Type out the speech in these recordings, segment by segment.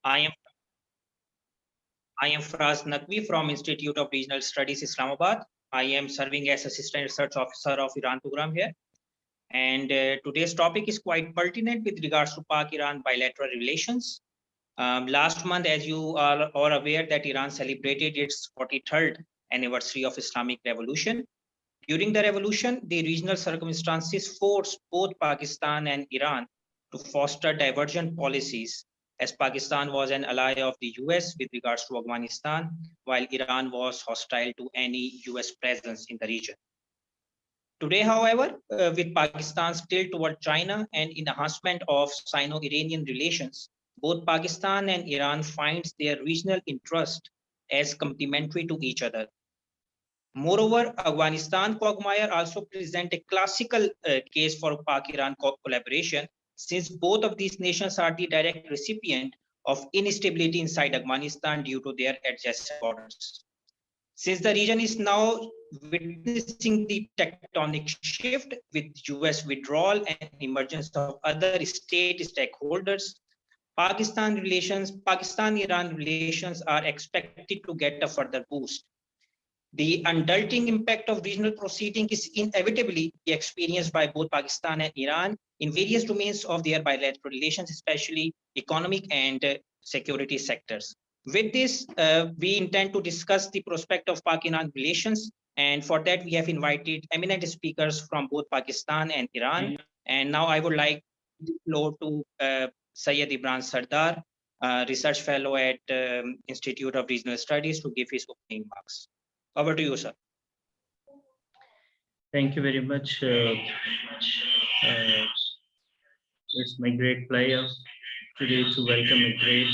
I am I am Faraz Naqvi from Institute of Regional Studies, Islamabad. I am serving as Assistant Research Officer of Iran program here. And today's topic is quite pertinent with regards to Pak-Iran bilateral relations. Last month, as you are all aware, that Iran celebrated its 43rd anniversary of Islamic Revolution. During the revolution, the regional circumstances forced both Pakistan and Iran to foster divergent policies, as Pakistan was an ally of the US with regards to Afghanistan, while Iran was hostile to any US presence in the region. Today, however, with Pakistan's tilt toward China and enhancement of Sino-Iranian relations, both Pakistan and Iran finds their regional interest as complementary to each other. Moreover, Afghanistan quagmire also present a classical case for Pak-Iran collaboration, since both of these nations are the direct recipient of instability inside Afghanistan due to their adjacent borders. Since the region is now witnessing the tectonic shift with US withdrawal and emergence of other state stakeholders, Pakistan-Iran relations are expected to get a further boost. The adulting impact of regional proceeding is inevitably experienced by both Pakistan and Iran in various domains of their bilateral relations, especially economic and security sectors. With this, we intend to discuss the prospect of Pak-Iran relations. And for that, we have invited eminent speakers from both Pakistan and Iran. And now I would like the floor to Syed Imran Sardar, research fellow at Institute of Regional Studies, to give his opening remarks. Over to you, sir. Thank you very much. It's my great pleasure today to welcome a great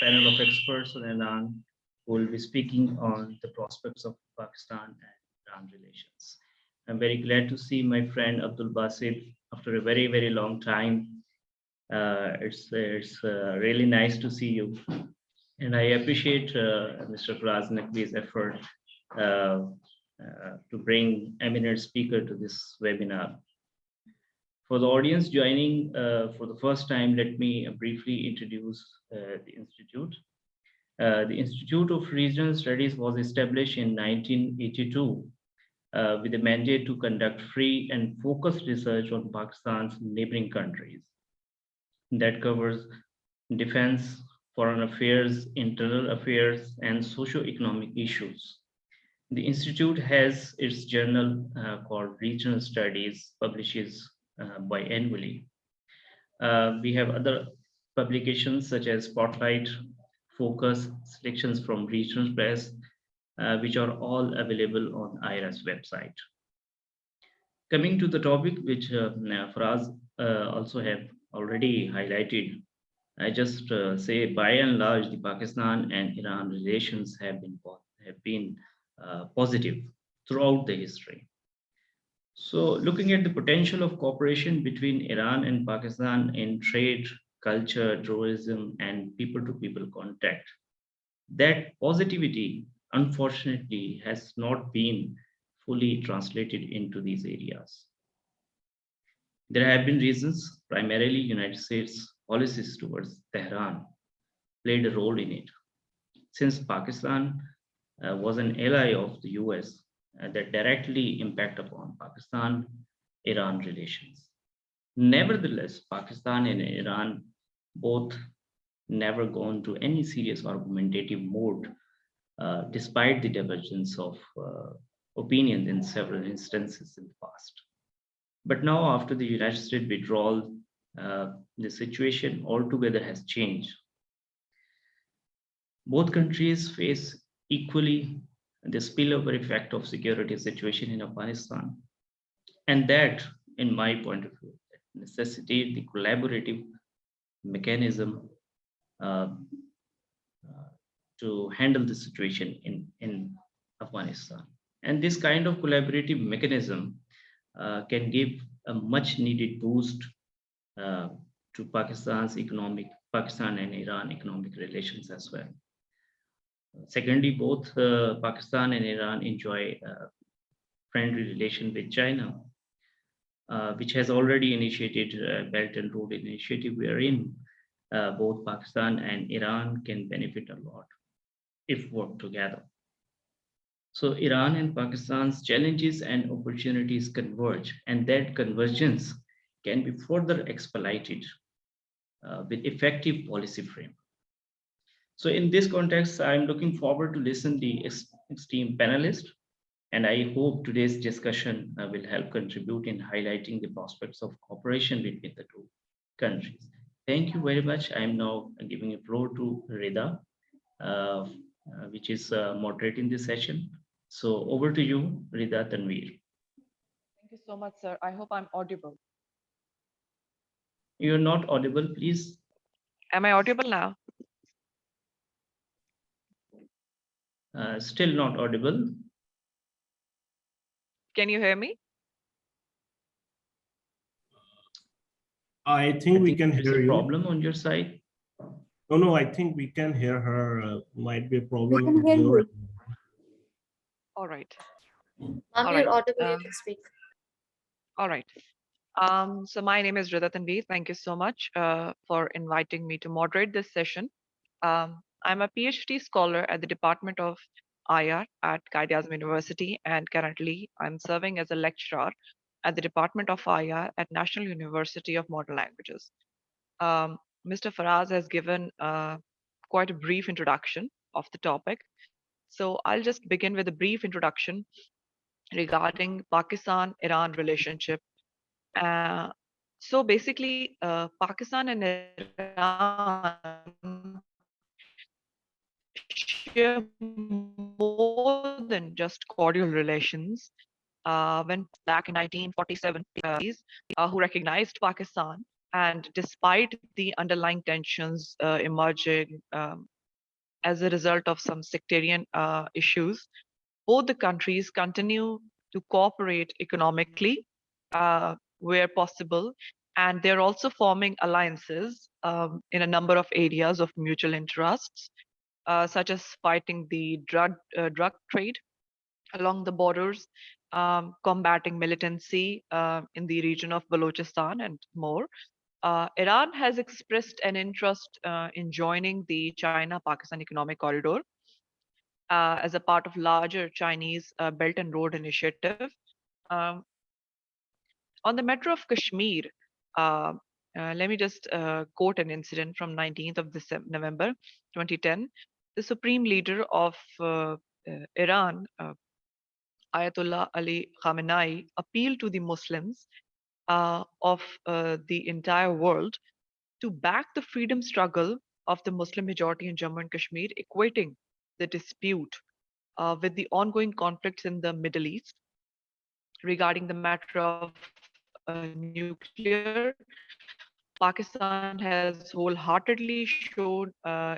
panel of experts on Iran who will be speaking on the prospects of Pakistan and Iran relations. I'm very glad to see my friend Abdul Basit after a very, very long time. It's really nice to see you. And I appreciate Mr. Faraz Naqvi's effort to bring eminent speaker to this webinar. For the audience joining for the first time, let me briefly introduce the Institute. The Institute of Regional Studies was established in 1982 with a mandate to conduct free and focused research on Pakistan's neighboring countries. That covers defense, foreign affairs, internal affairs, and socio-economic issues. The Institute has its journal called Regional Studies, publishes biannually. We have other publications such as Spotlight, Focus, selections from regional press, which are all available on IRA's website. Coming to the topic, which Faraz also have already highlighted, I just say by and large, the Pakistan and Iran relations have been positive throughout the history. So looking at the potential of cooperation between Iran and Pakistan in trade, culture, tourism, and people-to-people contact, that positivity, unfortunately, has not been fully translated into these areas. There have been reasons, primarily United States policies towards Tehran played a role in it. Since Pakistan was an ally of the US, that directly impact upon Pakistan-Iran relations. Nevertheless, Pakistan and Iran both never gone to any serious argumentative mode, despite the divergence of opinions in several instances in the past. But now, after the United States withdrawal, the situation altogether has changed. Both countries face equally the spillover effect of security situation in Afghanistan. And that, in my point of view, necessitates the collaborative mechanism to handle the situation in Afghanistan. And this kind of collaborative mechanism can give a much needed boost to Pakistan and Iran economic relations as well. Secondly, both Pakistan and Iran enjoy friendly relation with China, which has already initiated a Belt and Road Initiative wherein both Pakistan and Iran can benefit a lot if worked together. So Iran and Pakistan's challenges and opportunities converge, and that convergence can be further expedited with effective policy frame. So in this context, I'm looking forward to listen the esteemed panelists, and I hope today's discussion will help contribute in highlighting the prospects of cooperation between the two countries. Thank you very much. I'm now giving a floor to Rida, which is moderating this session. So over to you, Rida Tanveer. Thank you so much, sir. I hope I'm audible. You're not audible, please. Am I audible now? Still not audible. Can you hear me? I think we can there's hear a you. problem on your side. No, I think we can hear her. Might be a problem. We can hear with your- you. All right. Ma'am, All you're right. audible. You can speak. All right. So my name is Rida Tanveer. Thank you so much for inviting me to moderate this session. I'm a PhD scholar at the Department of IR at Quaid-e-Azam University, and currently I'm serving as a lecturer at the Department of IR at National University of Modern Languages. Mr. Faraz has given quite a brief introduction of the topic. So I'll just begin with a brief introduction regarding Pakistan-Iran relationship. So basically, Pakistan and Iran share more than just cordial relations. When back in 1947, who recognized Pakistan, and despite the underlying tensions emerging as a result of some sectarian issues, both the countries continue to cooperate economically where possible, and they're also forming alliances in a number of areas of mutual interests, such as fighting the drug trade along the borders, combating militancy in the region of Balochistan, and more. Iran has expressed an interest in joining the China-Pakistan Economic Corridor as a part of larger Chinese Belt and Road Initiative. Um, on the matter of Kashmir, uh, let me just quote an incident from 19th of November 2010. The supreme leader of Iran, Ayatollah Ali Khamenei, appealed to the Muslims of the entire world to back the freedom struggle of the Muslim majority in Jammu and Kashmir, equating the dispute with the ongoing conflicts in the Middle East. Regarding the matter of nuclear, Pakistan has wholeheartedly shown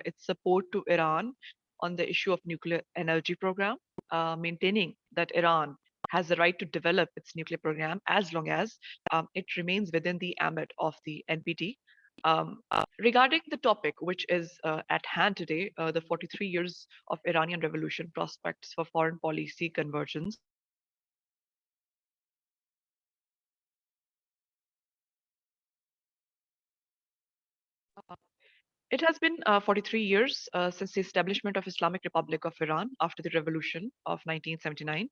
its support to Iran on the issue of nuclear energy program, maintaining that Iran has the right to develop its nuclear program as long as it remains within the ambit of the NPT. Regarding the topic, which is at hand today, the 43 years of Iranian revolution prospects for foreign policy convergence. It has been 43 years since the establishment of Islamic Republic of Iran after the revolution of 1979.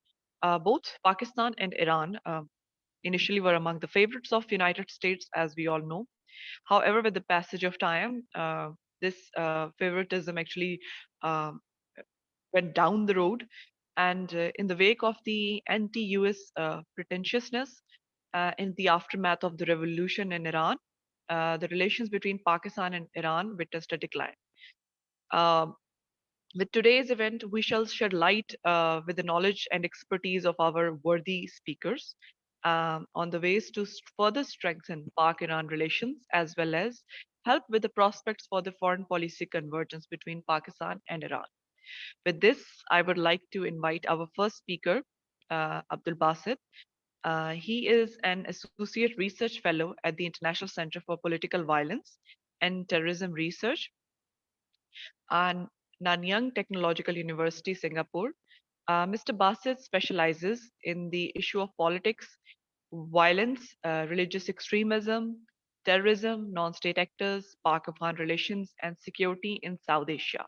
Both Pakistan and Iran initially were among the favorites of the United States, as we all know. However, with the passage of time, this favoritism actually um, went down the road. And in the wake of the anti-US pretentiousness in the aftermath of the revolution in Iran, the relations between Pakistan and Iran witnessed a decline. Um, with today's event, we shall shed light with the knowledge and expertise of our worthy speakers on the ways to further strengthen Pak-Iran relations, as well as help with the prospects for the foreign policy convergence between Pakistan and Iran. With this, I would like to invite our first speaker, Abdul Basit. He is an associate research fellow at the International Center for Political Violence and Terrorism Research and Nanyang Technological University, Singapore. Mr. Basit specializes in the issue of politics, violence, religious extremism, Terrorism, Non-State Actors, Pak-Afghan Relations, and Security in South Asia.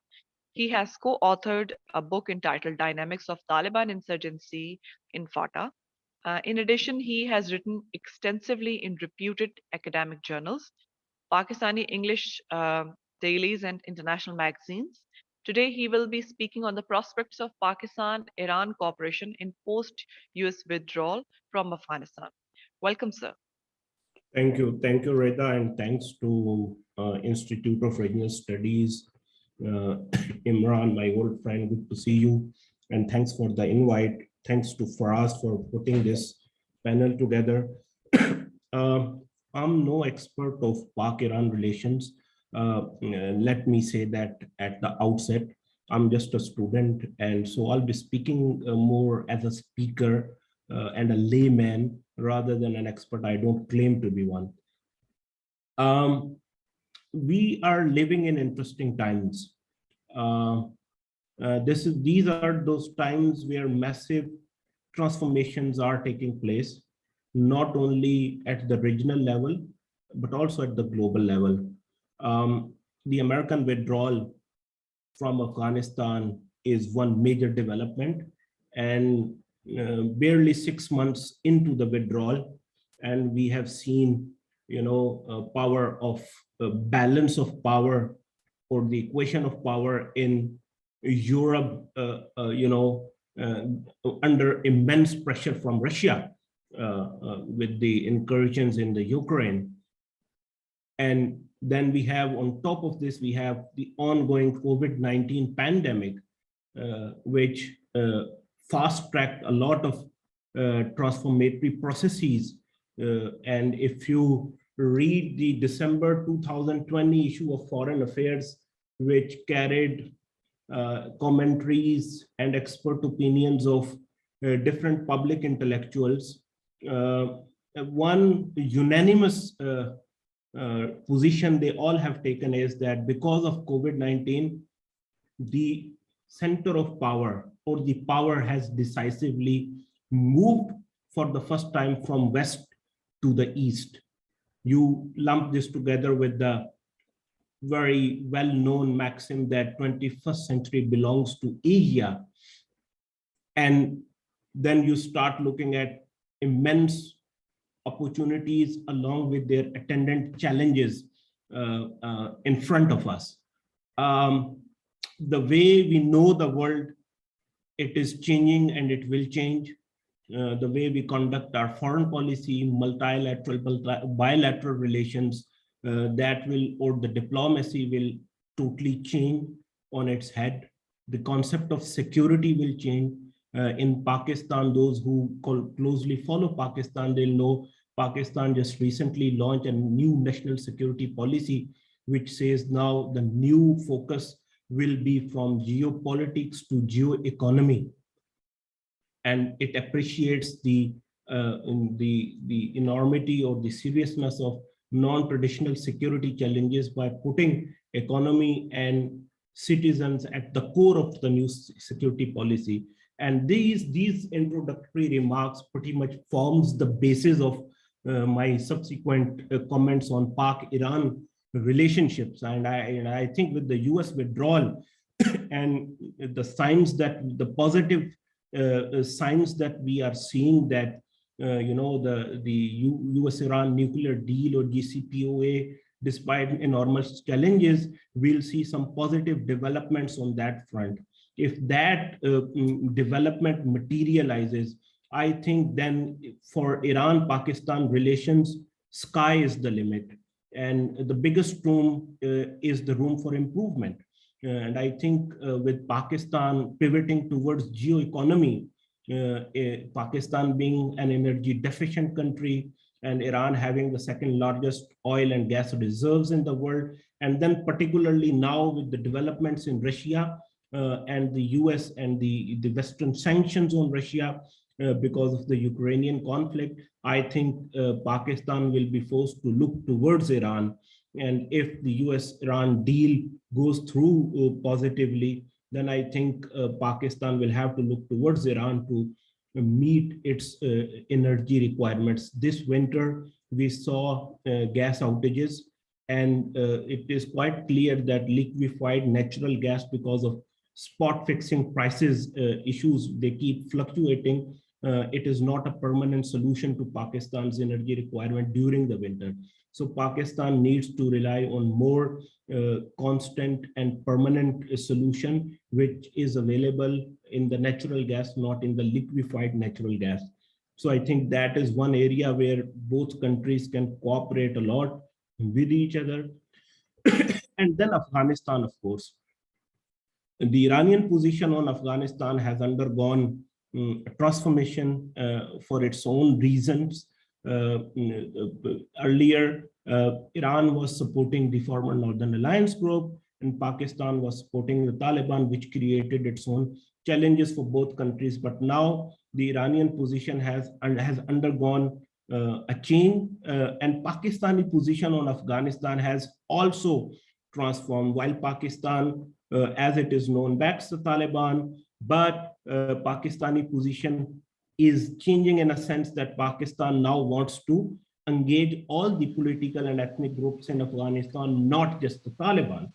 He has co-authored a book entitled Dynamics of Taliban Insurgency in FATA. In addition, he has written extensively in reputed academic journals, Pakistani English dailies, and international magazines. Today, he will be speaking on the prospects of Pakistan-Iran cooperation in post-US withdrawal from Afghanistan. Welcome, sir. Thank you, Reda, and thanks to Institute of Regional Studies, Imran, my old friend. Good to see you, and thanks for the invite. Thanks to Faraz for putting this panel together. I'm no expert of Pak-Iran relations. Let me say that at the outset. I'm just a student, and so I'll be speaking more as a speaker and a layman rather than an expert. I don't claim to be one. We are living in interesting times. These are those times where massive transformations are taking place, not only at the regional level, but also at the global level. The American withdrawal from Afghanistan is one major development, and barely 6 months into the withdrawal, and we have seen, power of balance of power or the equation of power in Europe, under immense pressure from Russia with the incursions in the Ukraine. And then we have, on top of this, we have the ongoing COVID-19 pandemic, which fast-tracked a lot of transformatory processes. And if you read the December 2020 issue of Foreign Affairs, which carried commentaries and expert opinions of different public intellectuals, one unanimous position they all have taken is that because of COVID-19, the center of power or the power has decisively moved for the first time from west to the east. You lump this together with the very well-known maxim that 21st century belongs to Asia. And then you start looking at immense opportunities along with their attendant challenges in front of us. The way we know the world, it is changing and it will change. The way we conduct our foreign policy, multilateral, bilateral relations, that will, or the diplomacy will totally change on its head. The concept of security will change. In Pakistan, those who closely follow Pakistan, they'll know Pakistan just recently launched a new national security policy, which says now the new focus will be from geopolitics to geoeconomy. And it appreciates the enormity or the seriousness of non-traditional security challenges by putting economy and citizens at the core of the new security policy. And these introductory remarks pretty much forms the basis of my subsequent comments on Pak-Iran relationships. And I think with the US withdrawal and the signs that the positive signs that we are seeing that the US-Iran nuclear deal or JCPOA, despite enormous challenges, we'll see some positive developments on that front. If that development materializes, I think then for Iran-Pakistan relations, sky is the limit. And the biggest room is the room for improvement. And I think with Pakistan pivoting towards geoeconomy, Pakistan being an energy deficient country and Iran having the second largest oil and gas reserves in the world, and then particularly now with the developments in Russia and the US and the Western sanctions on Russia because of the Ukrainian conflict, I think Pakistan will be forced to look towards Iran. And if the US-Iran deal goes through positively, then I think Pakistan will have to look towards Iran to meet its energy requirements this winter we saw gas outages, and it is quite clear that liquefied natural gas, because of spot fixing prices issues, they keep fluctuating. It is not a permanent solution to Pakistan's energy requirement during the winter. So Pakistan needs to rely on more constant and permanent solution, which is available in the natural gas, not in the liquefied natural gas. So I think that is one area where both countries can cooperate a lot with each other. And then Afghanistan, of course. The Iranian position on Afghanistan has undergone a transformation for its own reasons. Earlier, Iran was supporting the former Northern Alliance group, and Pakistan was supporting the Taliban, which created its own challenges for both countries. But now the Iranian position has undergone a change, and Pakistani position on Afghanistan has also transformed. While Pakistan, as it is known, backs the Taliban, but Pakistani position is changing in a sense that Pakistan now wants to engage all the political and ethnic groups in Afghanistan, not just the Taliban.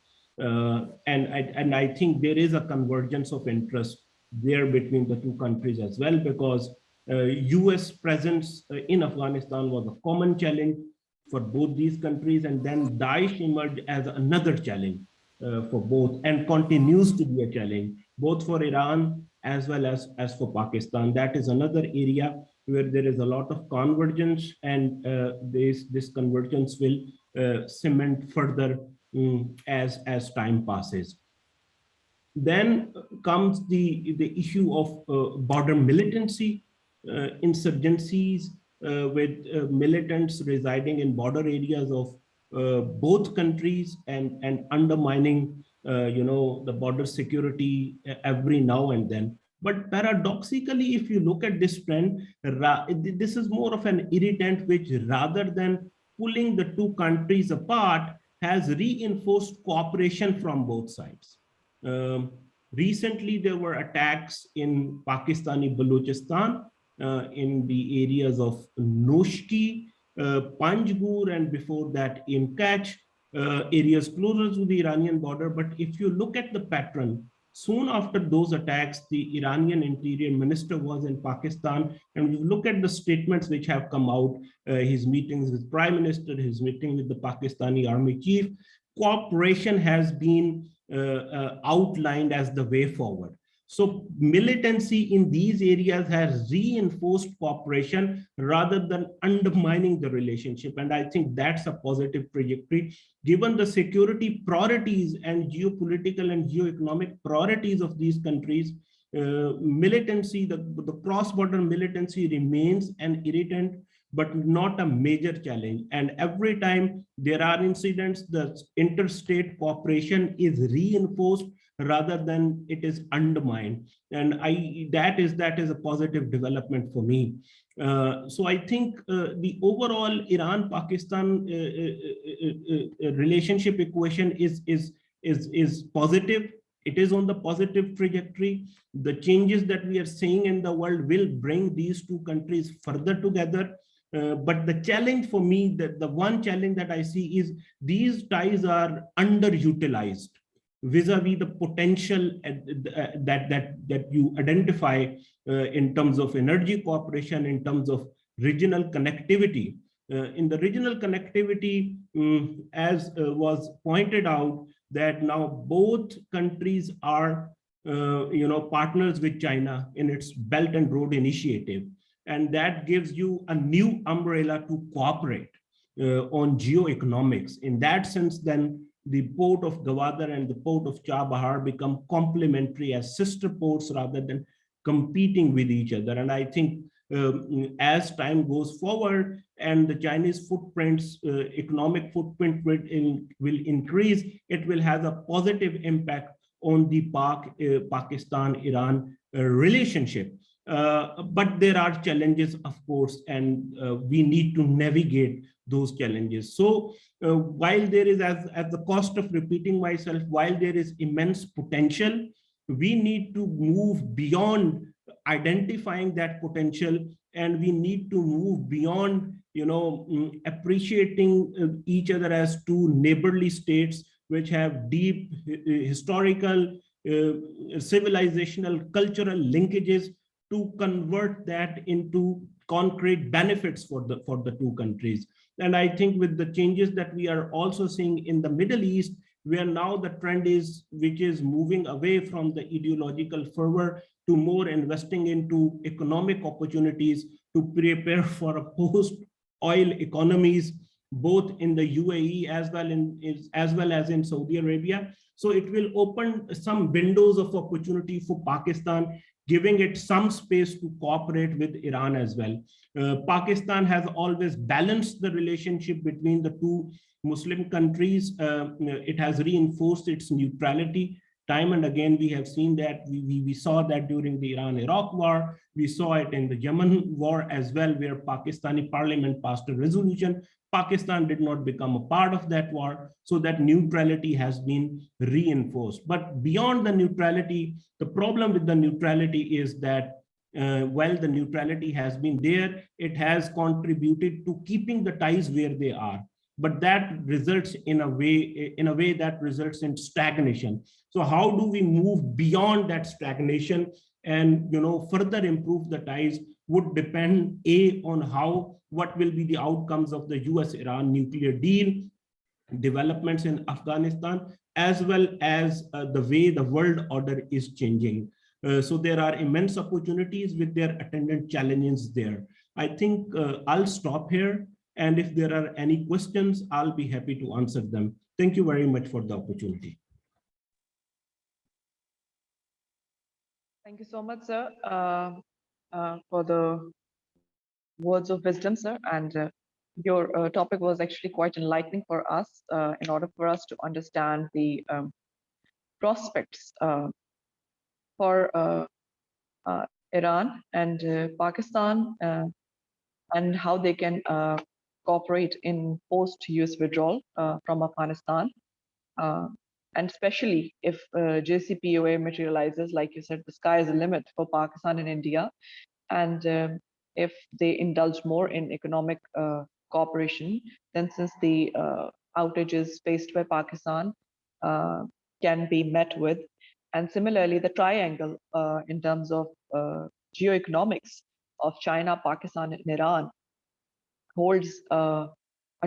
And I think there is a convergence of interest there between the two countries as well, because US presence in Afghanistan was a common challenge for both these countries, and then Daesh emerged as another challenge for both, and continues to be a challenge both for Iran as well as for Pakistan. That is another area where there is a lot of convergence, and this convergence will cement further as time passes. Then comes the issue of border militancy, insurgencies with militants residing in border areas of both countries, and undermining the border security every now and then. But paradoxically, if you look at this trend, this is more of an irritant which, rather than pulling the two countries apart, has reinforced cooperation from both sides. Recently, there were attacks in Pakistani Balochistan, in the areas of Noshki, Panjgur, and before that in Kach, areas closer to the Iranian border. But if you look at the pattern, soon after those attacks, the Iranian Interior Minister was in Pakistan, and you look at the statements which have come out, his meetings with Prime Minister, his meeting with the Pakistani Army Chief, cooperation has been outlined as the way forward. So militancy in these areas has reinforced cooperation rather than undermining the relationship. And I think that's a positive trajectory, given the security priorities and geopolitical and geoeconomic priorities of these countries. Militancy, the cross-border militancy remains an irritant, but not a major challenge. And every time there are incidents, the interstate cooperation is reinforced rather than it is undermined. And that is a positive development for me. So I think the overall Iran-Pakistan relationship equation is positive. It is on the positive trajectory. The changes that we are seeing in the world will bring these two countries further together. But the challenge for me, the one challenge that I see, is these ties are underutilized vis-a-vis the potential that you identify in terms of energy cooperation, in terms of regional connectivity. In the regional connectivity, as was pointed out, that now both countries are partners with China in its Belt and Road Initiative. And that gives you a new umbrella to cooperate on geoeconomics. In that sense, then the port of Gwadar and the port of Chabahar become complementary as sister ports rather than competing with each other. And I think as time goes forward and the Chinese footprints, economic footprint will increase, it will have a positive impact on the Pakistan-Iran relationship. But there are challenges, of course, and we need to navigate those challenges. So while there is, at the cost of repeating myself, while there is immense potential, we need to move beyond identifying that potential, and we need to move beyond appreciating each other as two neighborly states which have deep historical, civilizational, cultural linkages, to convert that into concrete benefits for the two countries. And I think with the changes that we are also seeing in the Middle East, where now the trend is, which is moving away from the ideological fervor to more investing into economic opportunities to prepare for a post-oil economies, both in the UAE as well as in Saudi Arabia. So it will open some windows of opportunity for Pakistan, giving it some space to cooperate with Iran as well. Pakistan has always balanced the relationship between the two Muslim countries. It has reinforced its neutrality. Time and again, we have seen that. We saw that during the Iran-Iraq war. We saw it in the Yemen war as well, where Pakistani parliament passed a resolution. Pakistan did not become a part of that war, so that neutrality has been reinforced. But beyond the neutrality, the problem with the neutrality is that while the neutrality has been there, it has contributed to keeping the ties where they are. But that results in a way that results in stagnation. So how do we move beyond that stagnation and further improve the ties would depend on what will be the outcomes of the US-Iran nuclear deal, developments in Afghanistan, as well as the way the world order is changing. So there are immense opportunities with their attendant challenges there. I think I'll stop here. And if there are any questions, I'll be happy to answer them. Thank you very much for the opportunity. Thank you so much, sir, for the words of wisdom, sir. And your topic was actually quite enlightening for us in order for us to understand the prospects for Iran and Pakistan and how they can cooperate in post-US withdrawal from Afghanistan. And especially if JCPOA materializes, like you said, the sky is the limit for Pakistan and India. And if they indulge more in economic cooperation, then since the outages faced by Pakistan can be met with. And similarly, the triangle in terms of geoeconomics of China, Pakistan, and Iran holds a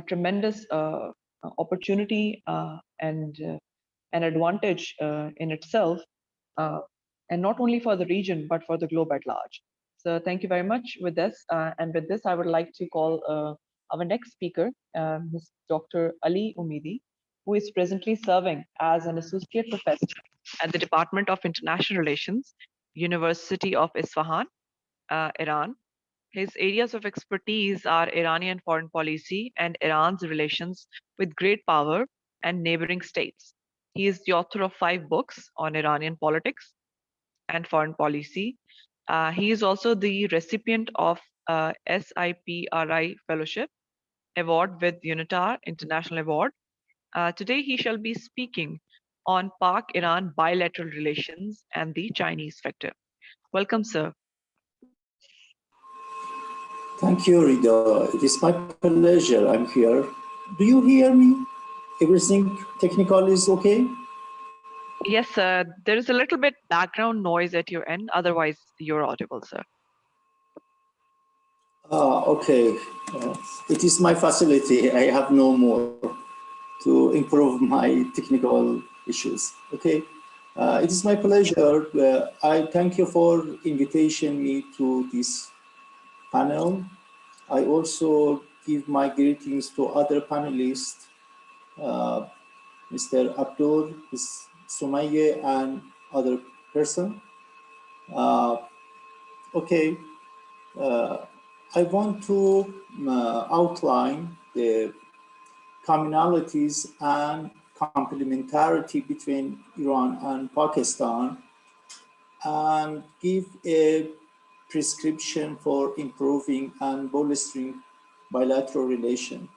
tremendous opportunity and an advantage in itself, and not only for the region, but for the globe at large. So thank you very much with this. And with this, I would like to call our next speaker, Ms. Dr. Ali Umidi, who is presently serving as an associate professor at the Department of International Relations, University of Isfahan, Iran. His areas of expertise are Iranian foreign policy and Iran's relations with great power and neighboring states. He is the author of 5 books on Iranian politics and foreign policy. He is also the recipient of SIPRI Fellowship Award with UNITAR International Award. Today he shall be speaking on Pak-Iran bilateral relations and the Chinese factor. Welcome, sir. Thank you, Rida. It is my pleasure. I'm here. Do you hear me? Everything technical is okay? Yes, sir. There is a little bit background noise at your end. Otherwise, you're audible, sir. Okay. It is my facility. I have no more to improve my technical issues. Okay. It is my pleasure. I thank you for inviting me to this panel. I also give my greetings to other panelists, Mr. Abdul, Ms. Sumaya, and other person. Okay, I want to outline the commonalities and complementarity between Iran and Pakistan and give a prescription for improving and bolstering bilateral relation.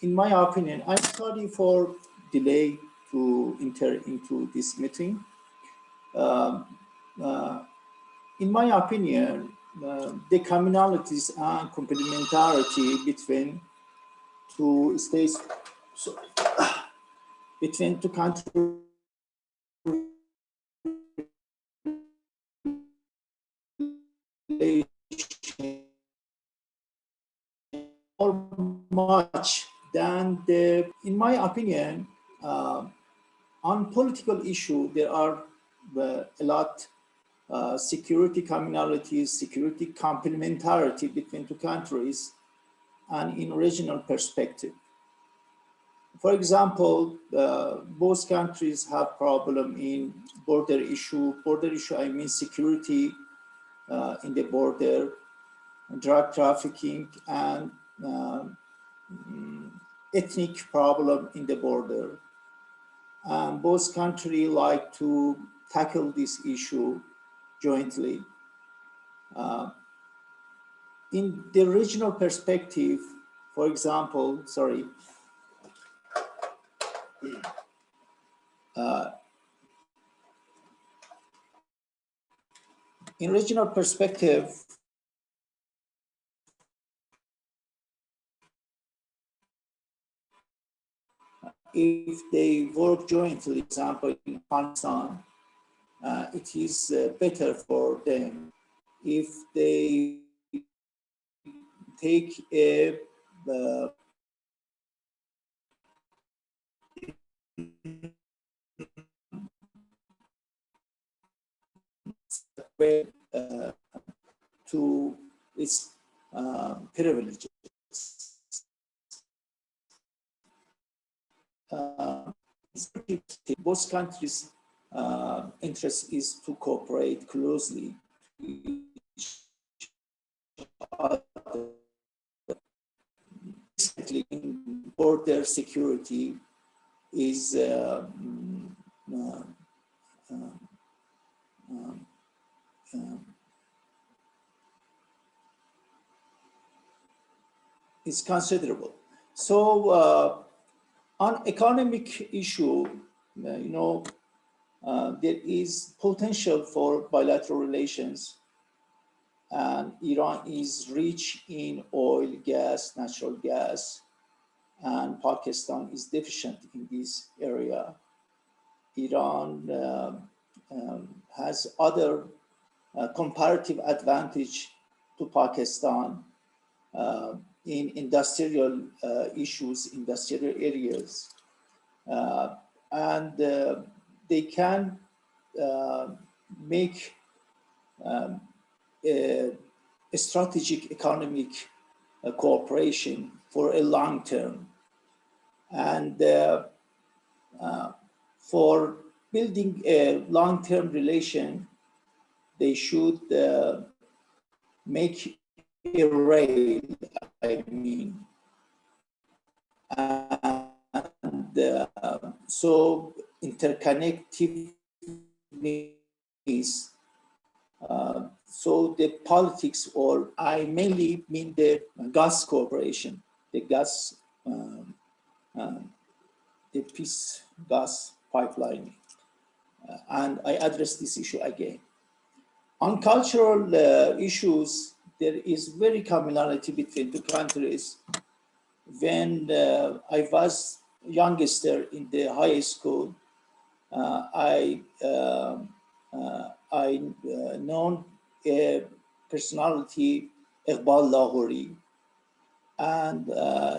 In my opinion, I'm sorry for delay to enter into this meeting. in my opinion, the commonalities and complementarity between two states, between two countries, more much than the, in my opinion, on political issue, there are a lot security commonalities, security complementarity between two countries, and in regional perspective. For example, both countries have problem in border issue. Border issue, I mean security in the border, drug trafficking, and ethnic problem in the border. Both countries like to tackle this issue jointly. In the regional perspective, for example, in regional perspective, if they work jointly, for example, in Afghanistan, it is better for them. If they take a way to its privileges. Both countries' interest is to cooperate closely. In border security is is considerable. So on economic issue, there is potential for bilateral relations, and Iran is rich in oil, gas, natural gas, and Pakistan is deficient in this area. Iran has other comparative advantage to Pakistan in industrial issues, industrial areas, and they can make a strategic economic cooperation for a long term. And for building a long-term relation, they should make a rail, I mean. And so interconnectivity is, so the politics, or I mainly mean the gas cooperation, the gas, the peace gas pipeline. And I address this issue again. On cultural issues, there is very commonality between two countries. When I was youngster in the high school, I known a personality, Iqbal Lahori, and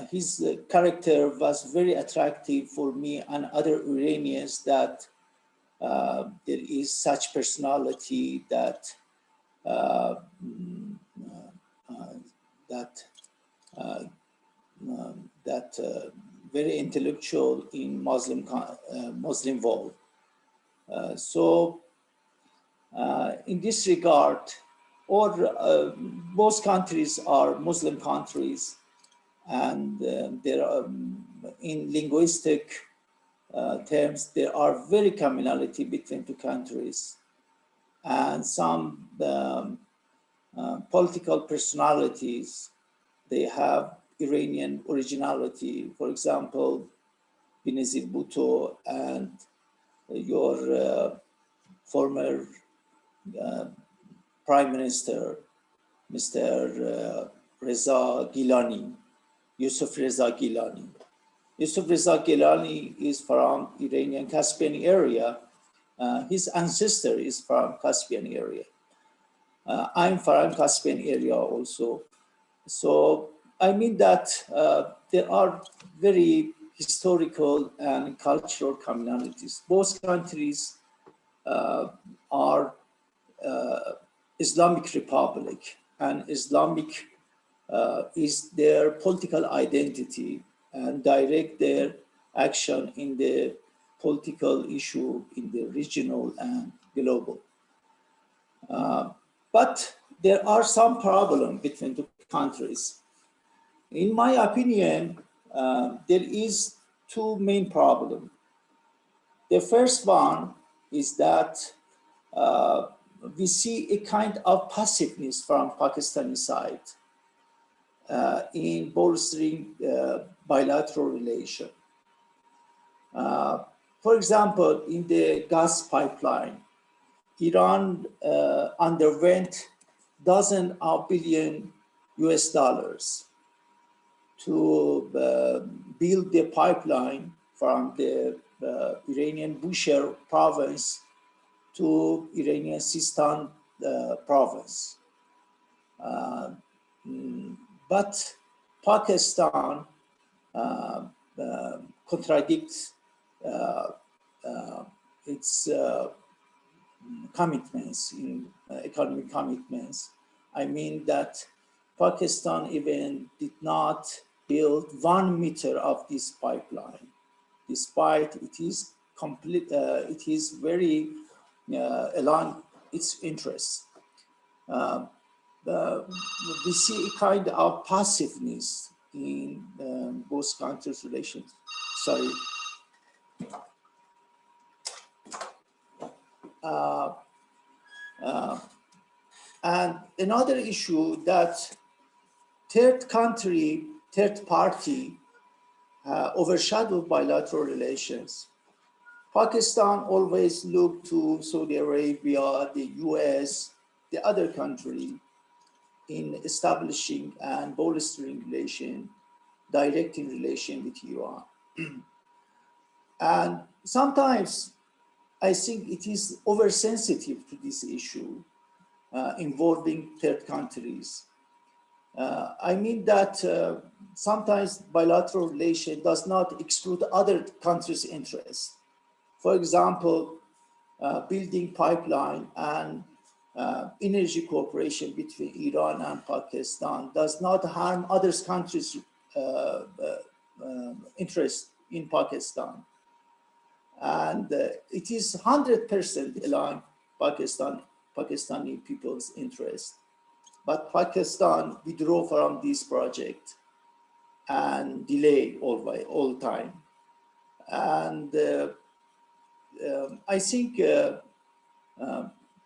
his character was very attractive for me and other Iranians, that there is such personality that very intellectual in Muslim world. So in this regard, both countries are Muslim countries, and there are, in linguistic terms, there are very commonality between two countries, and some political personalities, they have Iranian originality. For example, Benazir Bhutto and your former Prime Minister, Mr. Reza Gilani, Yusuf Reza Gilani. Yusuf Reza Gilani is from Iranian Caspian area. His ancestor is from Caspian area. I'm from Caspian area also. So I mean that there are very historical and cultural commonalities. Both countries are Islamic Republic, and Islamic is their political identity and direct their action in the political issue in the regional and global. But there are some problems between the countries. In my opinion, there is two main problems. The first one is that we see a kind of passiveness from Pakistani side in bolstering bilateral relation. For example, in the gas pipeline, Iran underwent dozens of billion US dollars to build the pipeline from the Iranian Bushehr province to Iranian Sistan province. But Pakistan contradicts its commitments, in economic commitments. I mean that Pakistan even did not build 1 meter of this pipeline, despite it is complete. It is very along its interests. We see a kind of passiveness in both countries' relations. Sorry. And another issue that third party overshadowed bilateral relations. Pakistan always looked to Saudi Arabia, the US, the other country in establishing and bolstering relation, directing relation with Iran. And sometimes I think it is oversensitive to this issue involving third countries. I mean that sometimes bilateral relation does not exclude other countries' interests. For example, building pipeline and energy cooperation between Iran and Pakistan does not harm other countries' interest in Pakistan. And it is 100% aligned Pakistani people's interest. But Pakistan withdrew from this project and delay all time. And I think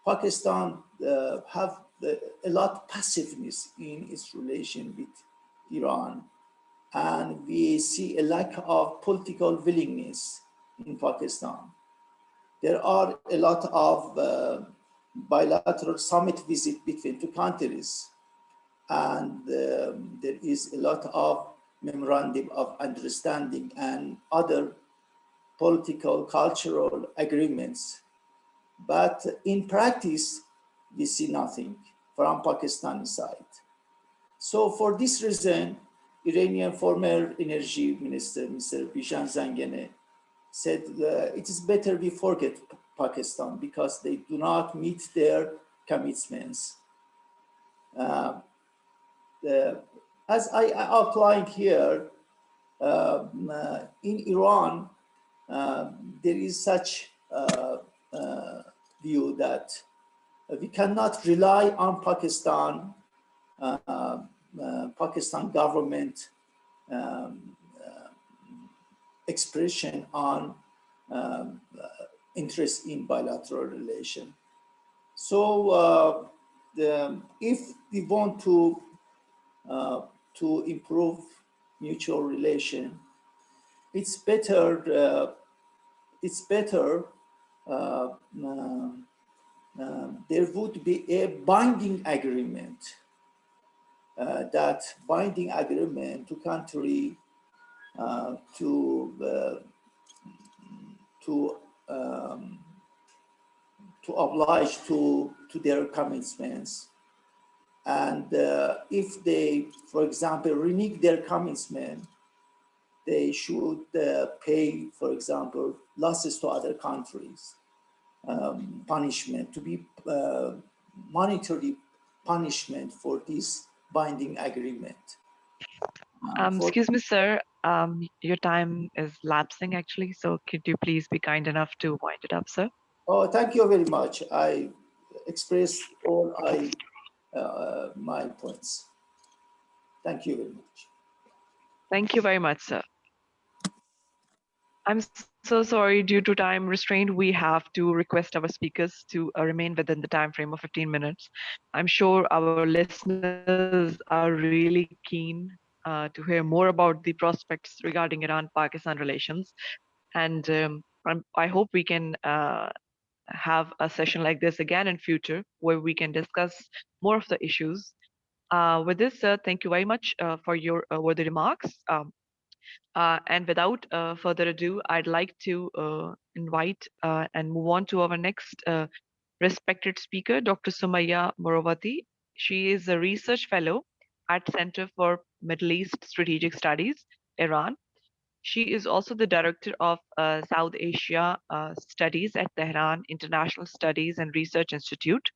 Pakistan have a lot of passiveness in its relation with Iran. And we see a lack of political willingness in Pakistan. There are a lot of bilateral summit visits between two countries. And there is a lot of memorandum of understanding and other political, cultural agreements. But in practice, we see nothing from Pakistani side. So for this reason, Iranian former energy minister, Mr. Bishan Zangene, said it is better we forget Pakistan because they do not meet their commitments. As I outlined here, in Iran, there is such view that we cannot rely on Pakistan, Pakistan government expression on interest in bilateral relation. So if we want to improve mutual relation, it's better there would be a binding agreement. That binding agreement to country to oblige to their commitments. And if they, for example, renege their commitment, they should pay, for example, losses to other countries, punishment, to be monetary punishment for this binding agreement. Excuse me, sir. Your time is lapsing actually, so could you please be kind enough to wind it up, sir? Oh, thank you very much. I expressed all my points. Thank you very much. Thank you very much, sir. I'm so sorry, due to time restraint, we have to request our speakers to remain within the time frame of 15 minutes. I'm sure our listeners are really keen to hear more about the prospects regarding Iran-Pakistan relations. And I hope we can have a session like this again in future where we can discuss more of the issues. With this, sir, thank you very much for your worthy remarks. And without further ado, I'd like to invite and move on to our next respected speaker, Dr. Sumaya Murovati. She is a research fellow at Center for Middle East Strategic Studies, Iran. She is also the director of South Asia Studies at Tehran International Studies and Research Institute.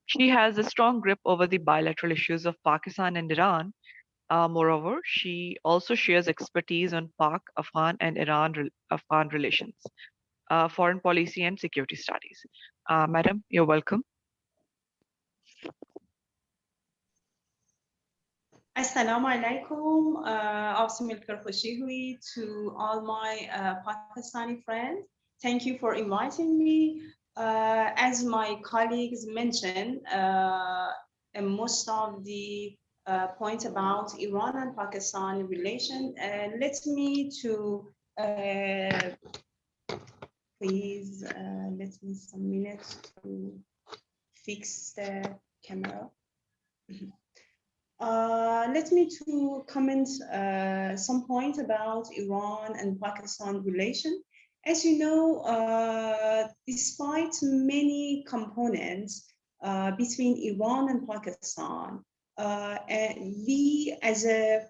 She has a strong grip over the bilateral issues of Pakistan and Iran. Moreover, she also shares expertise on Pak, Afghan, and Iran-Afghan relations, foreign policy, and security studies. Madam, you're welcome. Assalamu alaikum. To all my Pakistani friends. Thank you for inviting me. As my colleagues mentioned, most of the point about Iran and Pakistan relation. Let me to please let me some minutes to fix the camera. Let me to comment some point about Iran and Pakistan relation. As you know, despite many components between Iran and Pakistan, we as a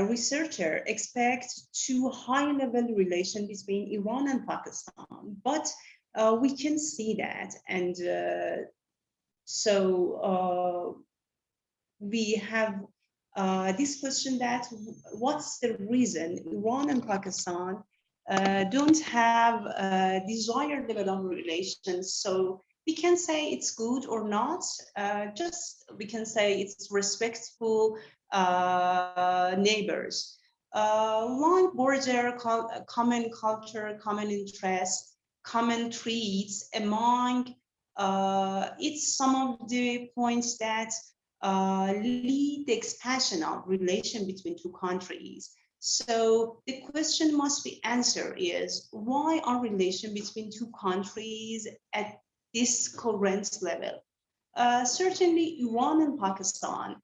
researcher expect to high-level relation between Iran and Pakistan, but we can see that, and so we have this question that what's the reason Iran and Pakistan don't have a desired level of relations? So we can say it's good or not, just we can say it's respectful neighbors. Long border, common culture, common interest, common treats among it's some of the points that lead the expansion of relation between two countries. So the question must be answered is, why are relations between two countries at this current level? Certainly Iran and Pakistan,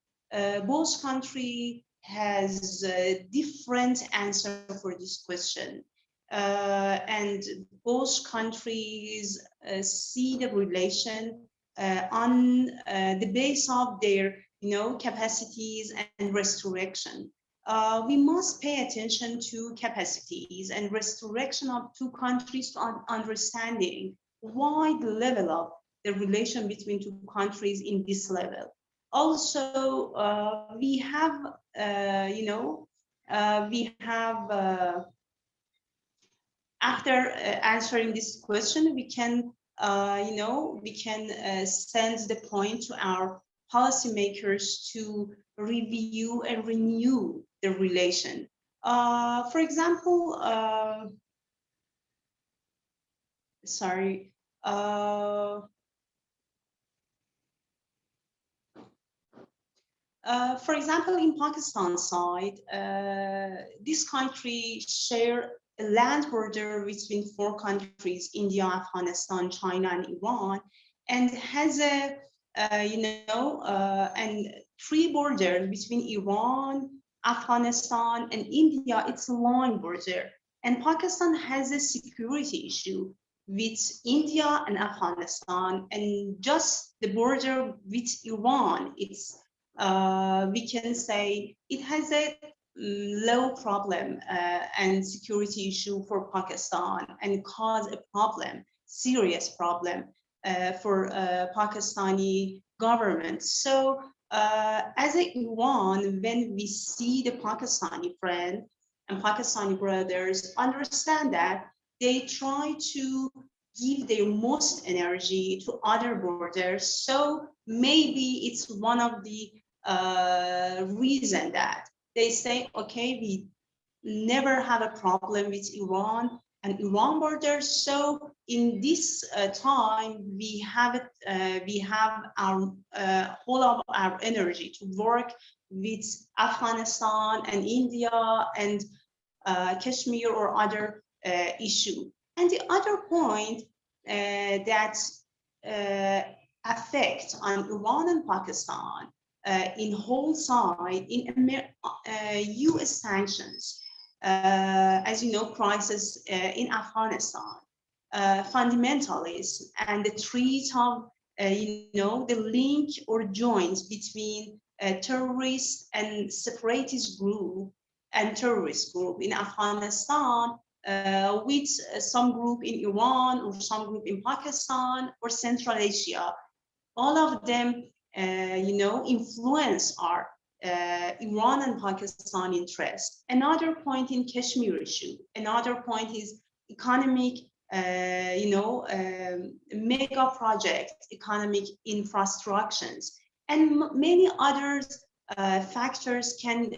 both countries has a different answer for this question. And both countries see the relation on the base of their, capacities and restoration. We must pay attention to capacities and restoration of two countries to understanding why the level of the relation between two countries in this level. Also, we have, after answering this question, we can, send the point to our policymakers to review and renew the relation. For example, for example, in Pakistan side, this country share a land border between four countries, India, Afghanistan, China, and Iran. and has a and 3 borders between Iran, Afghanistan, and India. It's a long border, and Pakistan has a security issue with India and Afghanistan, and just the border with Iran. It's we can say it has a low problem and security issue for Pakistan, and cause a problem, serious problem for Pakistani government. So as a Iran, when we see the Pakistani friend and Pakistani brothers understand that, they try to give their most energy to other borders. So maybe it's one of the reason that they say, okay, we never have a problem with Iran and Iran borders. So in this time, we have our whole of our energy to work with Afghanistan and India and Kashmir or other issue. And the other point that affect on Iran and Pakistan in whole side in U.S. sanctions. As you know, crisis in Afghanistan, fundamentalists, and the threat of the link or joints between terrorist and separatist group and terrorist group in Afghanistan with some group in Iran or some group in Pakistan or Central Asia. All of them, influence our Iran and Pakistan interests. Another point in Kashmir issue. Another point is economic, mega project, economic infrastructures, and many other factors can,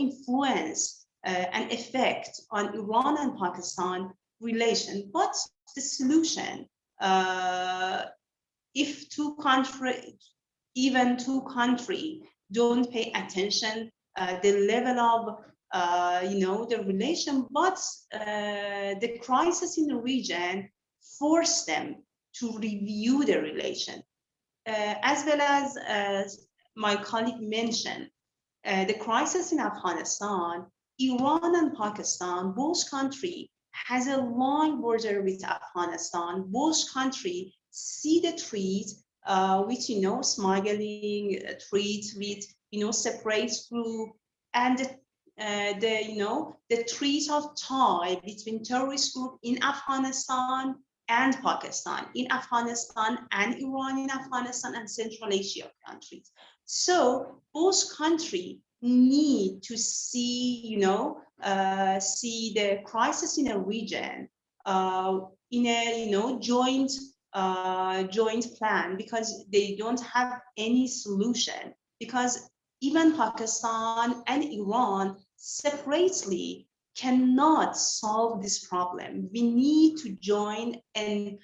influence and affect on Iran and Pakistan relation. But the solution, if even two countries don't pay attention, the level of the relation, but the crisis in the region force them to review the relation. As well as my colleague mentioned, the crisis in Afghanistan, Iran and Pakistan, both countries has a long border with Afghanistan. Both countries see the threat with smuggling, threat with separate group, and the threat of tie between terrorist group in Afghanistan and Pakistan, in Afghanistan and Iran, in Afghanistan and Central Asia countries. So both countries need to see, see the crisis in a region in a joint plan, because they don't have any solution. Because even Pakistan and Iran separately cannot solve this problem. We need to join and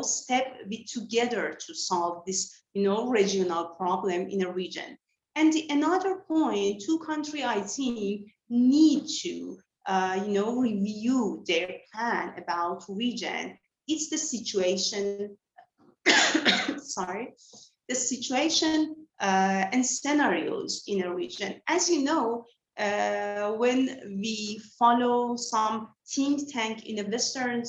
step together to solve this regional problem in a region. And another point, two countries I think need to review their plan about region. It's the situation sorry, the situation and scenarios in a region. As you know, when we follow some think tank in a Western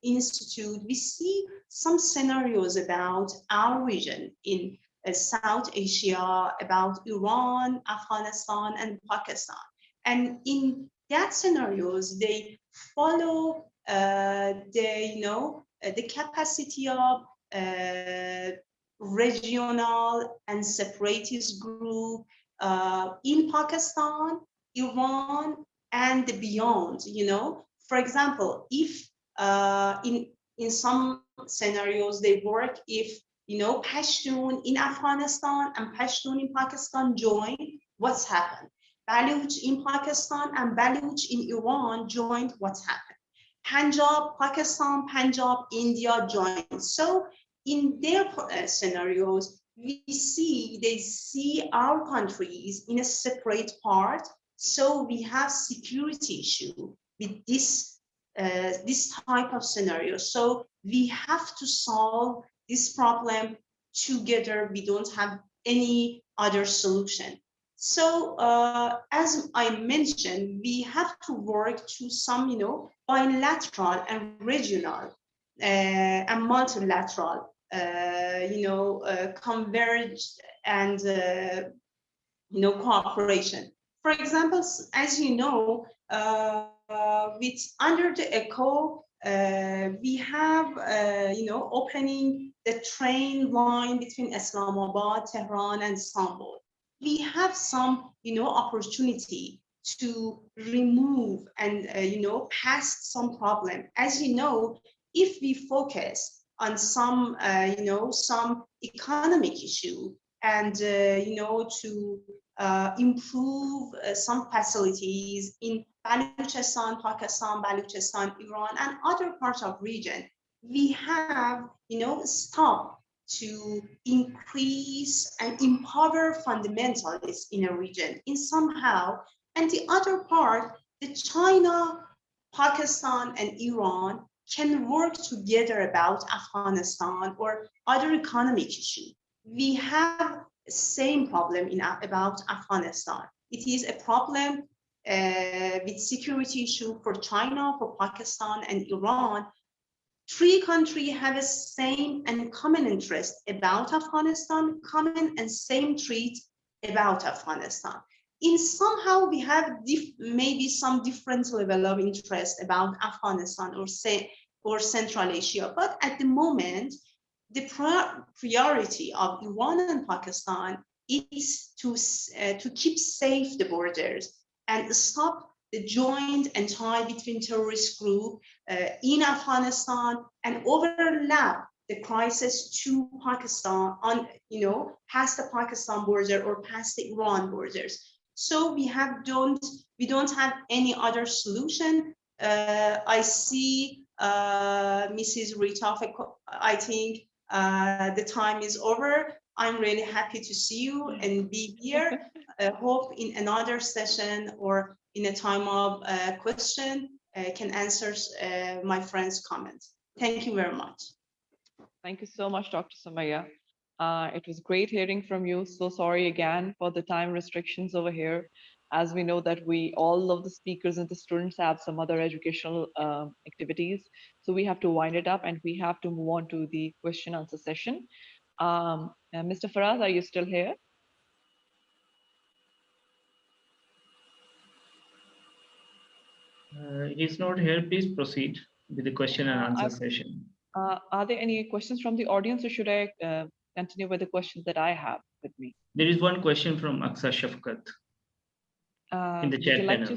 institute, we see some scenarios about our region in South Asia, about Iran, Afghanistan, and Pakistan. And in that scenarios, they follow the capacity of regional and separatist group in Pakistan, Iran, and beyond. For example, if in some scenarios they work, if Pashtun in Afghanistan and Pashtun in Pakistan join, what's happened? Baluch in Pakistan and Baluch in Iran joined, what's happened? Punjab, Pakistan, Punjab, India joined. So in their scenarios, they see our countries in a separate part. So we have security issue with this type of scenario. So we have to solve this problem together. We don't have any other solution. So as I mentioned, we have to work to some, bilateral and regional and multilateral, converged and cooperation. For example, as you know, with under the ECO, we have, opening the train line between Islamabad, Tehran, and Istanbul. We have some, opportunity to remove and, pass some problem. As you know, if we focus on some, some economic issue and, to improve some facilities in Balochistan, Pakistan, Balochistan, Iran, and other parts of region, we have, stopped to increase and empower fundamentalists in a region in somehow. And the other part, the China, Pakistan, and Iran can work together about Afghanistan or other economic issues. We have the same problem about Afghanistan. It is a problem with security issue for China, for Pakistan, and Iran. Three countries have a same and common interest about Afghanistan, common and same treat about Afghanistan. In somehow we have maybe some different level of interest about Afghanistan or Central Asia, but at the moment, the priority of Iran and Pakistan is to keep safe the borders and stop the joint and tie between terrorist group in Afghanistan and overlap the crisis to Pakistan on, past the Pakistan border or past the Iran borders. So we don't have any other solution. I see Mrs. Rita, I think the time is over. I'm really happy to see you and be here. Hope in another session or in a time of question can answer my friend's comments. Thank you very much. Thank you so much, Dr. Sumaya. It was great hearing from you. So sorry again for the time restrictions over here. As we know that all of the speakers and the students have some other educational activities. So we have to wind it up and we have to move on to the question answer session. Mr. Faraz, are you still here? He's not here. Please proceed with the question and answer session. Are there any questions from the audience, or should I continue with the questions that I have with me? There is one question from Aksa Shafkat in the chat panel.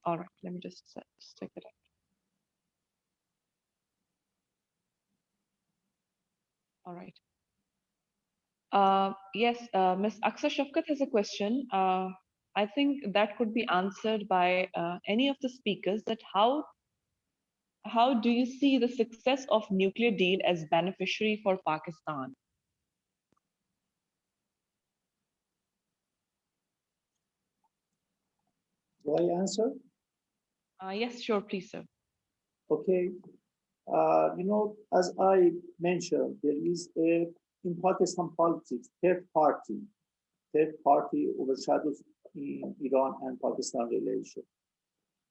All right, let me just check it out. All right. Yes, Ms. Aksa Shafkat has a question. I think that could be answered by any of the speakers, that how do you see the success of nuclear deal as beneficiary for Pakistan? Do I answer? Yes, sure, please, sir. Okay. As I mentioned, there is in Pakistan politics, third party overshadows in Iran and Pakistan relations.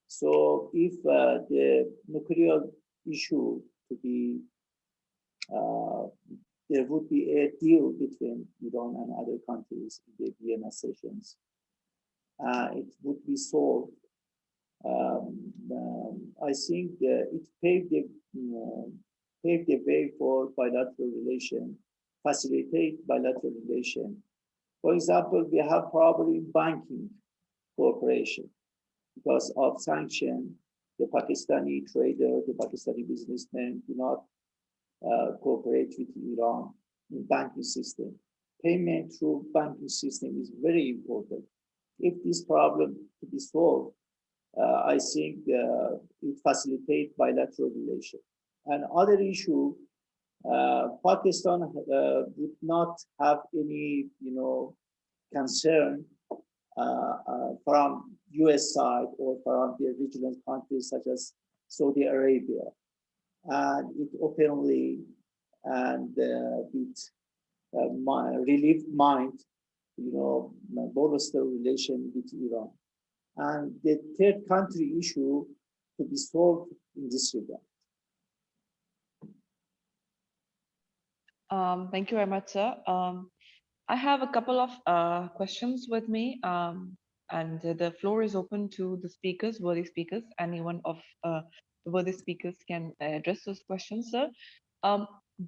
So if the nuclear issue to be, there would be a deal between Iran and other countries in the Vienna sessions, it would be solved. I think it paved the way for bilateral relation, facilitate bilateral relation. For example, we have problem in banking cooperation because of sanction. The Pakistani trader, the Pakistani businessmen do not cooperate with Iran in banking system. Payment through banking system is very important. If this problem to be solved, I think it facilitates bilateral relation. And other issue, Pakistan would not have any, concern from U.S. side or from the regional countries such as Saudi Arabia, and it openly and with my relieved mind, bolster relation with Iran. And the third country issue to be solved in this regard. Thank you very much, sir. I have a couple of questions with me, and the floor is open to the speakers, worthy speakers. Any one of the worthy speakers can address those questions, sir.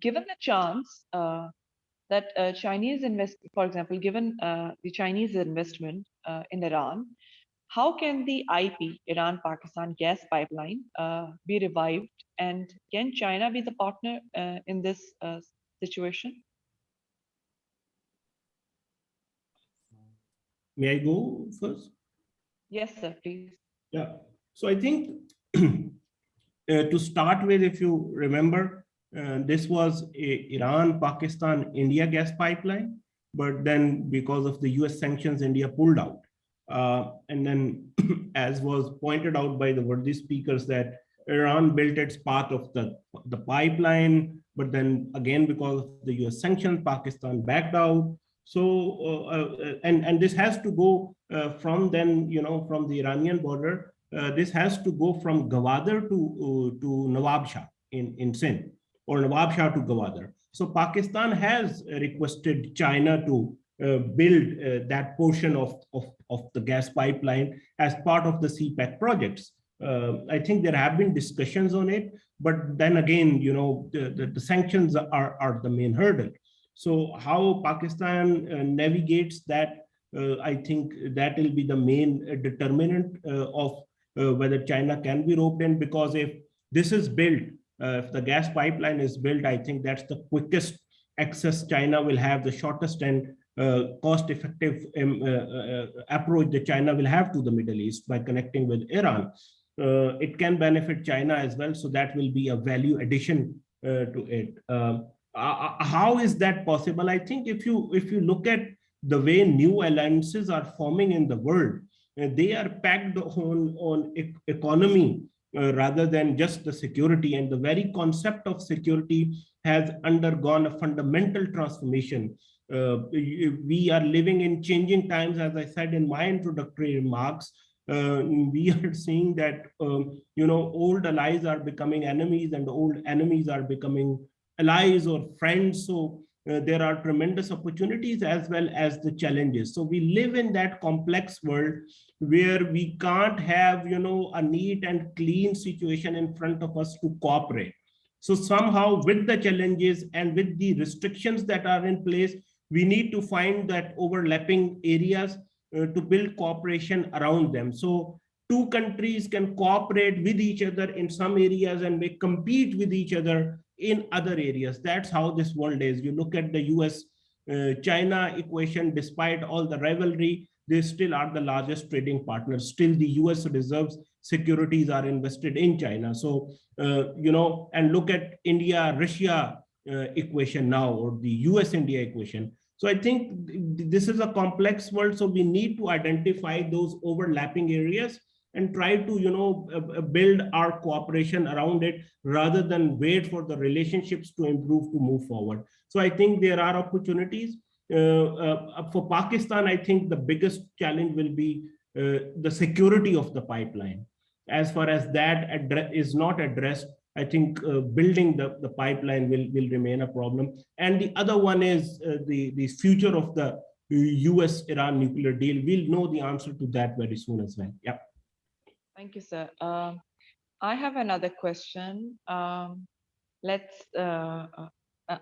Given the chance that for example, given the Chinese investment in Iran, how can the IP, Iran-Pakistan gas pipeline, be revived? And can China be the partner in this situation? May I go first? Yes, sir, please. Yeah. So I think to start with, if you remember, this was a Iran-Pakistan-India gas pipeline, but then because of the US sanctions, India pulled out. And then, as was pointed out by the worthy speakers, that Iran built its part of the pipeline, but then again, because of the US sanctions, Pakistan backed out. So, and this has to go from then, from the Iranian border, this has to go from Gwadar to Nawab Shah in Sindh, or Nawab Shah to Gwadar. So Pakistan has requested China to build that portion of the gas pipeline as part of the CPEC projects. I think there have been discussions on it, but then again, the sanctions are the main hurdle. So how Pakistan navigates that, I think that will be the main determinant of whether China can be roped in, because if this is built, if the gas pipeline is built, I think that's the quickest access China will have, the shortest and cost-effective approach that China will have to the Middle East by connecting with Iran. It can benefit China as well, so that will be a value addition to it. How is that possible? I think if you look at the way new alliances are forming in the world, they are packed on economy rather than just the security, and the very concept of security has undergone a fundamental transformation. We are living in changing times, as I said in my introductory remarks. We are seeing that old allies are becoming enemies, and old enemies are becoming allies or friends. So there are tremendous opportunities as well as the challenges. So we live in that complex world where we can't have a neat and clean situation in front of us to cooperate. So somehow, with the challenges and with the restrictions that are in place, we need to find that overlapping areas to build cooperation around them. So two countries can cooperate with each other in some areas and may compete with each other in other areas. That's how this world is. You look at the US-China equation, despite all the rivalry, they still are the largest trading partners. Still, the US reserves securities are invested in China. So, and look at India-Russia equation now, or the US-India equation. So I think this is a complex world. So we need to identify those overlapping areas and try to build our cooperation around it, rather than wait for the relationships to improve to move forward. So I think there are opportunities. For Pakistan, I think the biggest challenge will be the security of the pipeline. As far as that is not addressed, I think building the pipeline will remain a problem. And the other one is the future of the US-Iran nuclear deal. We'll know the answer to that very soon as well. Yeah. Thank you, sir. I have another question.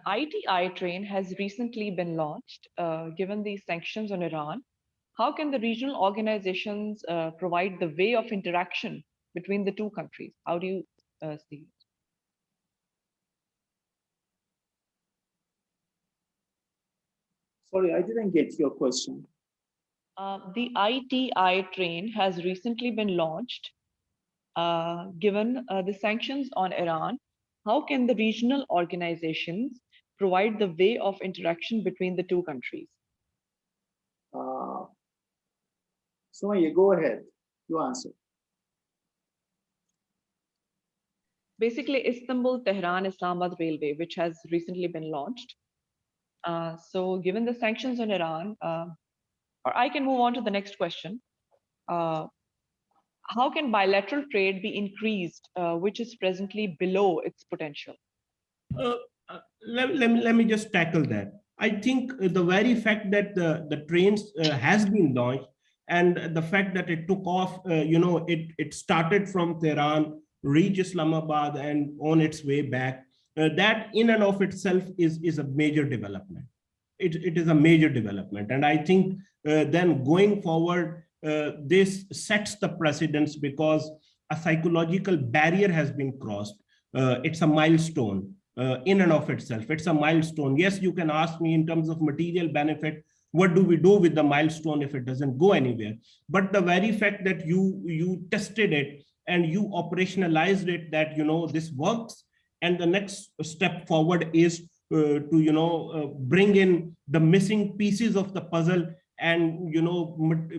ITI train has recently been launched. Given the sanctions on Iran, how can the regional organizations provide the way of interaction between the two countries? How do you see it? Sorry, I didn't get your question. The ITI train has recently been launched. Given the sanctions on Iran, how can the regional organizations provide the way of interaction between the two countries? Sumaya, go ahead. You answer. basically Istanbul-Tehran Islamabad Railway, which has recently been launched. So given the sanctions on Iran, or I can move on to the next question. How can bilateral trade be increased, which is presently below its potential? Let me just tackle that. I think the very fact that the trains has been launched and the fact that it took off, it started from Tehran, reached Islamabad and on its way back, that in and of itself is a major development. It is a major development. And I think then going forward, this sets the precedence because a psychological barrier has been crossed. It's a milestone. In and of itself, it's a milestone. Yes, you can ask me in terms of material benefit, what do we do with the milestone if it doesn't go anywhere? But the very fact that you tested it and you operationalized it, that this works, and the next step forward is to bring in the missing pieces of the puzzle and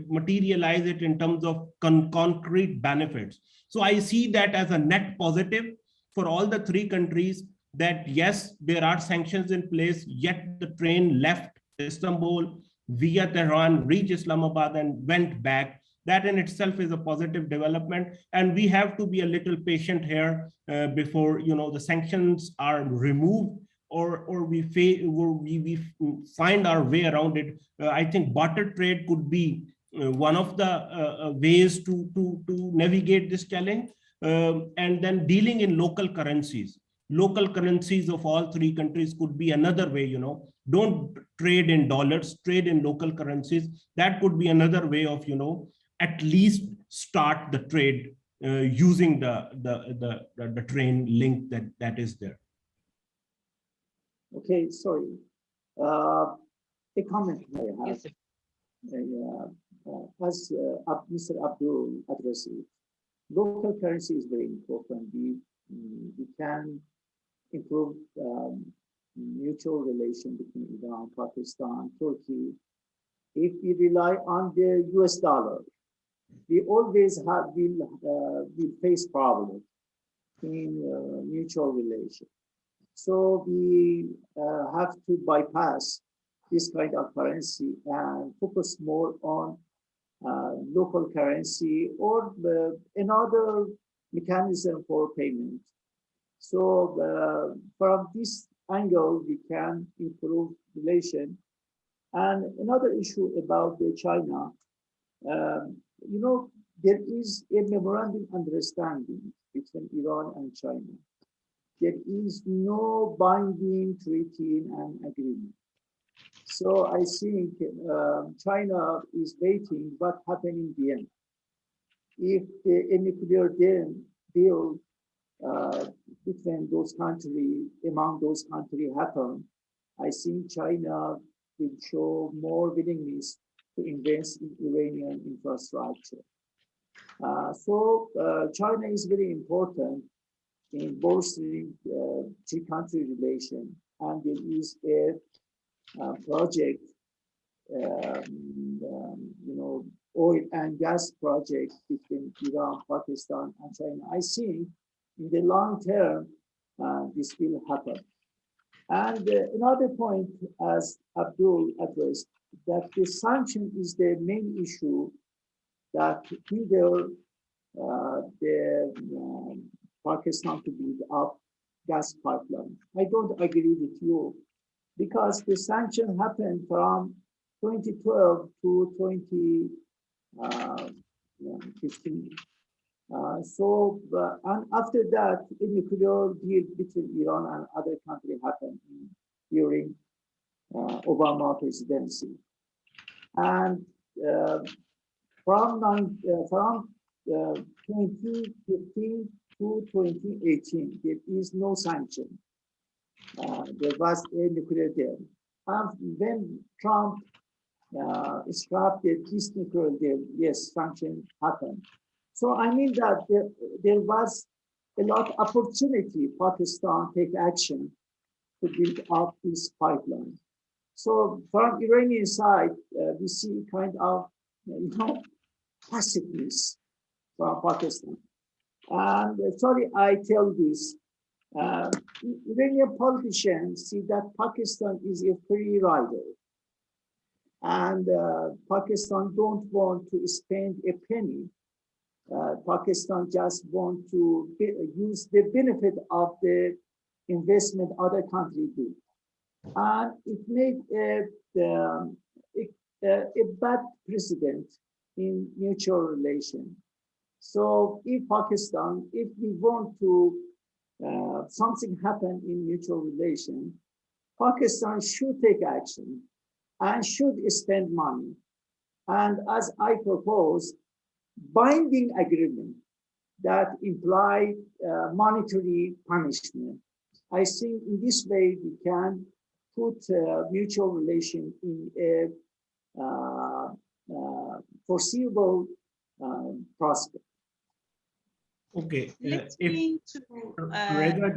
materialize it in terms of concrete benefits. So I see that as a net positive for all the three countries, that yes, there are sanctions in place, yet the train left Istanbul via Tehran, reached Islamabad and went back. That in itself is a positive development. And we have to be a little patient here before the sanctions are removed or we find our way around it. I think barter trade could be one of the ways to navigate this challenge. And then dealing in local currencies. Local currencies of all three countries could be another way, don't trade in dollars, trade in local currencies. That could be another way of, at least start the trade using the train link that is there. Okay, sorry. A comment I have. Yes, sir. As Mr. Abdul addressed it, local currency is very important. We can improve mutual relation between Iran, Pakistan, Turkey. If we rely on the US dollar, we always will face problems in mutual relation. So we have to bypass this kind of currency and focus more on local currency or another mechanism for payment. So from this angle, we can improve relation. And another issue about China, there is a memorandum understanding between Iran and China. There is no binding treaty and agreement. So I think China is waiting what happened in the end. If a nuclear deal between those countries, among those countries happen, I think China will show more willingness to invest in Iranian infrastructure. So China is very important in bolstering three-country relation, and there is a project, oil and gas project between Iran, Pakistan, and China. I think in the long term, this will happen. And another point, as Abdul addressed, that the sanction is the main issue that hinder Pakistan to build up gas pipeline. I don't agree with you because the sanction happened from 2012 to 2015. And after that, a nuclear deal between Iran and other countries happened during Obama presidency. And from 2015 to 2018, there is no sanction. There was a nuclear deal. And when Trump scrapped this nuclear deal, yes, sanction happened. So I mean that there was a lot of opportunity Pakistan take action to build up this pipeline. So from Iranian side, we see kind of passiveness from Pakistan. And sorry, I tell this. Iranian politicians see that Pakistan is a free rider, and Pakistan don't want to spend a penny. Pakistan just want to use the benefit of the investment other countries do. And it made a bad precedent in mutual relation. So if Pakistan, if we want to something happen in mutual relation, Pakistan should take action and should spend money. And as I propose, binding agreement that imply monetary punishment. I think in this way we can put mutual relation in a foreseeable prospect. Okay. Let If me to Reza,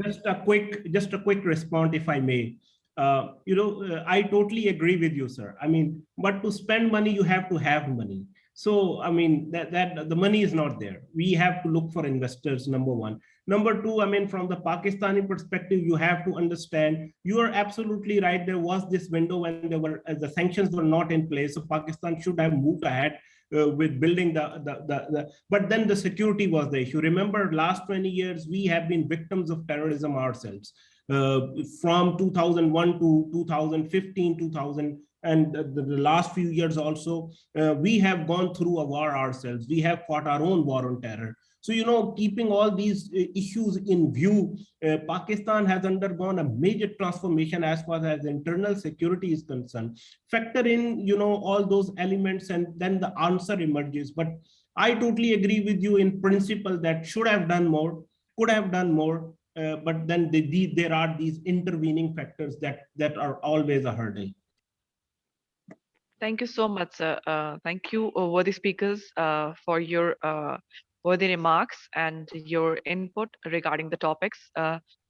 just a quick response, if I may. I totally agree with you, sir. I mean, but to spend money, you have to have money. So, I mean, that the money is not there. We have to look for investors, number one. Number two, I mean, from the Pakistani perspective, you have to understand, you are absolutely right. There was this window when the sanctions were not in place. So Pakistan should have moved ahead with building but then the security was the issue. Remember, last 20 years, we have been victims of terrorism ourselves. From 2001 to 2015, 2000, and the last few years also, we have gone through a war ourselves. We have fought our own war on terror. So, keeping all these issues in view, Pakistan has undergone a major transformation as far as internal security is concerned. Factor in, all those elements, and then the answer emerges. But I totally agree with you in principle that should have done more, could have done more, but then there are these intervening factors that are always a hurdle. Thank you so much, sir. Thank you, worthy speakers, for your worthy remarks and your input regarding the topics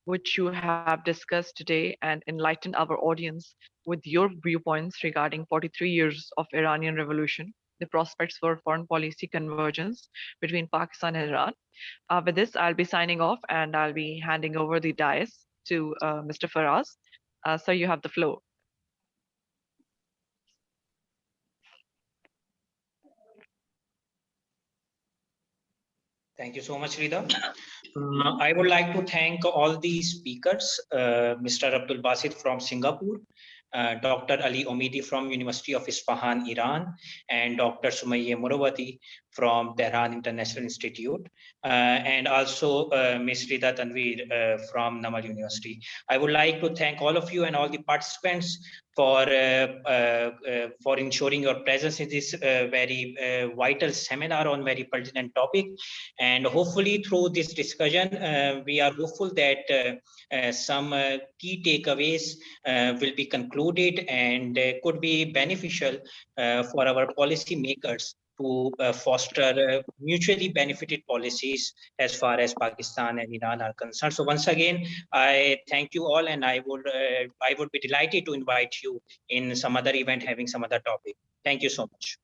which you have discussed today, and enlightened our audience with your viewpoints regarding 43 years of Iranian Revolution, the prospects for foreign policy convergence between Pakistan and Iran. With this, I'll be signing off, and I'll be handing over the dais to Mr. Faraz. So you have the floor. Thank you so much, Rida. I would like to thank all the speakers, Mr. Abdul Basit from Singapore, Dr. Ali Omidi from University of Isfahan, Iran, and Dr. Sumaya Murovati from Tehran International Institute, and also Ms. Rida Tanveer from Namal University. I would like to thank all of you and all the participants for ensuring your presence in this very vital seminar on very pertinent topic. And hopefully through this discussion, we are hopeful that some key takeaways will be concluded and could be beneficial for our policy makers to foster mutually benefited policies as far as Pakistan and Iran are concerned. So once again, I thank you all, and I would be delighted to invite you in some other event having some other topic. Thank you so much.